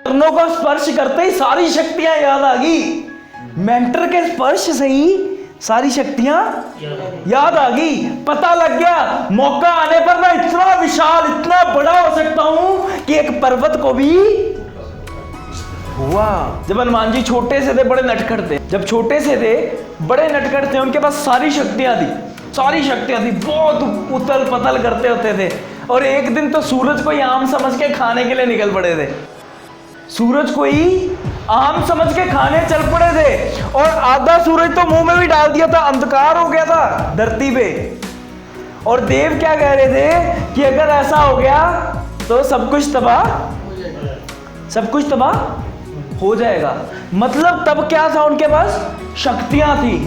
चरणों को स्पर्श करते ही सारी शक्तियां याद आ गई। मेंटर के स्पर्श से ही सारी शक्तियां याद आ गई। पता लग गया मौका आने पर मैं इतना विशाल, इतना बड़ा हो सकता हूं कि एक पर्वत को भी हुआ। जब हनुमान जी छोटे से थे, बड़े नटखट थे। जब छोटे से थे, बड़े नटखट थे, उनके पास सारी शक्तियां थी, सारी शक्तियां थी, बहुत उथल पथल करते होते थे। और एक दिन तो सूरज को ही आम समझ के खाने के लिए निकल पड़े थे। सूरज को ही आम समझ के खाने चल पड़े थे और आधा सूरज तो मुंह में भी डाल दिया था, अंधकार हो गया था धरती पे। और देव क्या कह रहे थे कि अगर ऐसा हो गया तो सब कुछ तबाह हो जाएगा। मतलब तब क्या था, उनके पास शक्तियां थी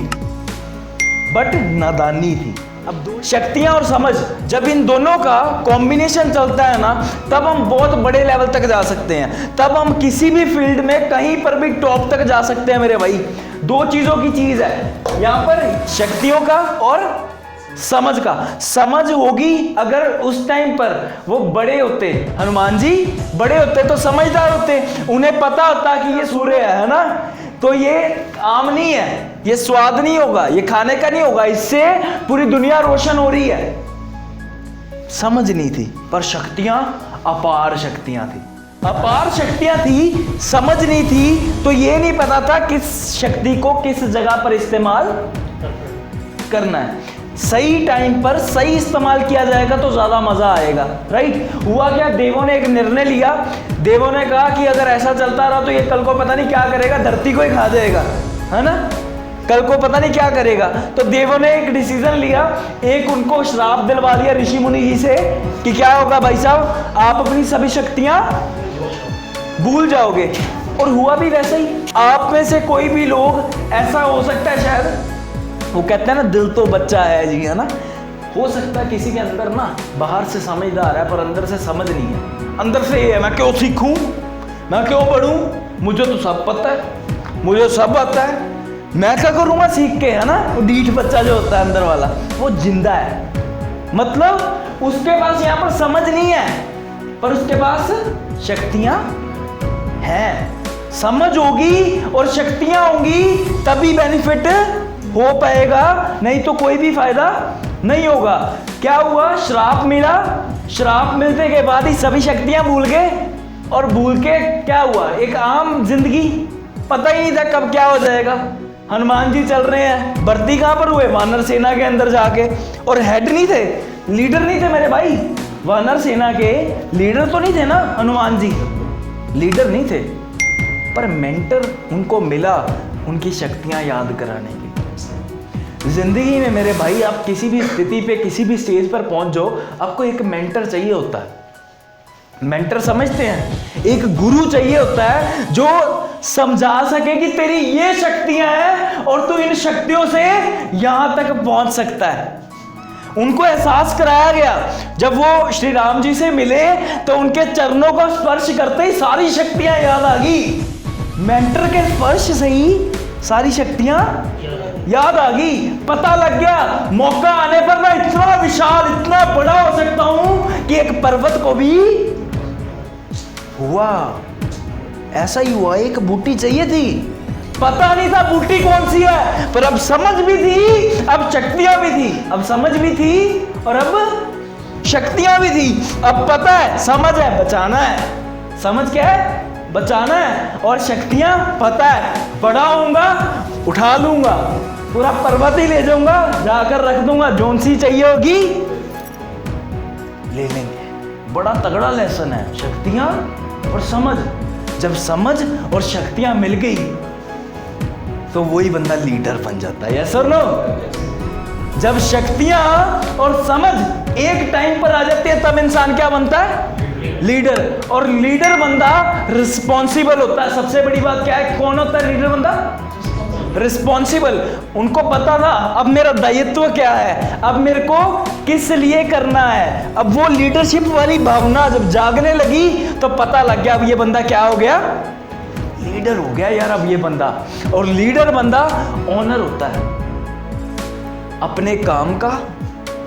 बट नादानी थी। अब दो शक्तियां और समझ, जब इन दोनों का कॉम्बिनेशन चलता है ना, तब हम बहुत बड़े लेवल तक जा सकते हैं। तब हम किसी भी फील्ड में कहीं पर भी टॉप तक जा सकते हैं मेरे भाई। दो चीजों की चीज है यहां पर, शक्तियों का और समझ का। समझ होगी अगर उस टाइम पर वो बड़े होते, हनुमान जी बड़े होते तो समझदार होते, उन्हें पता होता कि ये सूर्य है ना, तो ये आम नहीं है, ये स्वाद नहीं होगा, ये खाने का नहीं होगा, इससे पूरी दुनिया रोशन हो रही है। समझ नहीं थी, पर शक्तियां अपार शक्तियां थी, अपार शक्तियां थी। समझ नहीं थी तो ये नहीं पता था किस शक्ति को किस जगह पर इस्तेमाल करना है। सही टाइम पर सही इस्तेमाल किया जाएगा तो ज्यादा मजा आएगा, राइट। हुआ क्या, देवों ने एक निर्णय लिया। देवों ने कहा कि अगर ऐसा चलता रहा तो ये कल को पता नहीं क्या करेगा, धरती को ही खा जाएगा, है ना, कल को पता नहीं क्या करेगा। तो देवों ने एक डिसीजन लिया, एक उनको श्राप दिलवा दिया ऋषि मुनि जी से कि क्या होगा भाई साहब, आप अपनी सभी शक्तियां भूल जाओगे। और हुआ भी वैसा ही। आप में से कोई भी लोग ऐसा हो सकता है, शायद वो कहते हैं ना दिल तो बच्चा है जी, है ना, हो सकता है किसी के अंदर ना बाहर से समझदार है पर अंदर से समझ नहीं है। अंदर से ये है, मैं क्यों सीखूं, मैं क्यों पढ़ूं, मुझे तो सब पता है, मुझे सब आता है, मैं क्या करूंगा सीख के, है ना। वो डीठ बच्चा जो होता है अंदर वाला, वो जिंदा है, मतलब उसके पास यहाँ पर समझ नहीं है पर उसके पास शक्तियां हैं। समझ होगी और शक्तियां होंगी तभी बेनिफिट हो पाएगा, नहीं तो कोई भी फायदा नहीं होगा। क्या हुआ, श्राप मिला, श्राप मिलने के बाद ही सभी शक्तियां भूल गए। और भूल के क्या हुआ, एक आम जिंदगी, पता ही नहीं था कब क्या हो जाएगा। हनुमान जी चल रहे हैं, भर्ती कहां पर हुए, वानर सेना के अंदर जाके। और हेड नहीं थे, लीडर नहीं थे मेरे भाई, वानर सेना के लीडर तो नहीं थे ना हनुमान जी, लीडर नहीं थे, पर मेंटर उनको मिला उनकी शक्तियां याद कराने के। जिंदगी में मेरे भाई आप किसी भी स्थिति पे, किसी भी स्टेज पर पहुंच जाओ, आपको एक मेंटर चाहिए होता है। मेंटर समझते हैं, एक गुरु चाहिए होता है जो समझा सके कि तेरी ये शक्तियां हैं और तू इन शक्तियों से यहां तक पहुंच सकता है। उनको एहसास कराया गया, जब वो श्री राम जी से मिले तो उनके चरणों को स्पर्श करते ही सारी शक्तियां याद आ गई। मेंटर के स्पर्श से ही सारी शक्तियां याद आ गई। पता लग गया मौका आने पर मैं इतना विशाल, इतना बड़ा हो सकता हूं कि एक पर्वत को भी हुआ। ऐसा ही हुआ, एक बूटी चाहिए थी, पता नहीं था बूटी कौन सी है, पर अब समझ भी थी, अब शक्तियां भी थी। अब समझ भी थी और अब शक्तियां भी थी। अब पता है, समझ है बचाना है, समझ क्या है बचाना है, और शक्तियां पता है बड़ा होऊंगा, उठा लूंगा, पूरा पर्वत ही ले जाऊंगा, जाकर रख दूंगा, जोन सी चाहिए होगी ले लेंगे। बड़ा तगड़ा लेसन है, शक्तियां और समझ। जब समझ और शक्तियां मिल गई तो वही बंदा लीडर बन जाता है, यस और नो। जब शक्तियां और समझ एक टाइम पर आ जाती है तब इंसान क्या बनता है, लीडर। और लीडर बंदा रिस्पॉन्सिबल होता है। सबसे बड़ी बात क्या है, कौन होता है लीडर बंदा, रिस्पॉन्सिबल। उनको पता था अब मेरा दायित्व क्या है, अब मेरे को किस लिए करना है। अब वो लीडरशिप वाली भावना जब जागने लगी तो पता लग गया अब ये बंदा क्या हो गया, लीडर हो गया यार अब ये बंदा। और लीडर बंदा ऑनर होता है अपने काम का,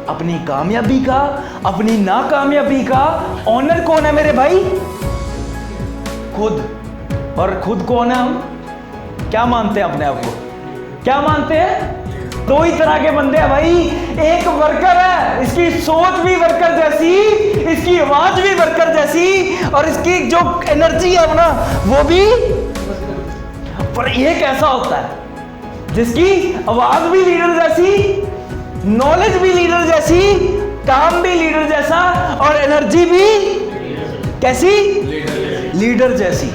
अपनी कामयाबी का, अपनी नाकामयाबी का। ऑनर कौन है मेरे भाई, खुद, और खुद कौन है हम? क्या मानते हैं अपने आप को? क्या मानते हैं? दो ही तरह के बंदे हैं भाई। एक वर्कर है, इसकी सोच भी वर्कर जैसी, इसकी आवाज भी वर्कर जैसी, और इसकी जो एनर्जी है ना वो भी। पर ये कैसा होता है जिसकी आवाज भी लीडर जैसी, नॉलेज भी लीडर जैसी, काम भी लीडर जैसा, और एनर्जी भी कैसी? लीडर जैसी।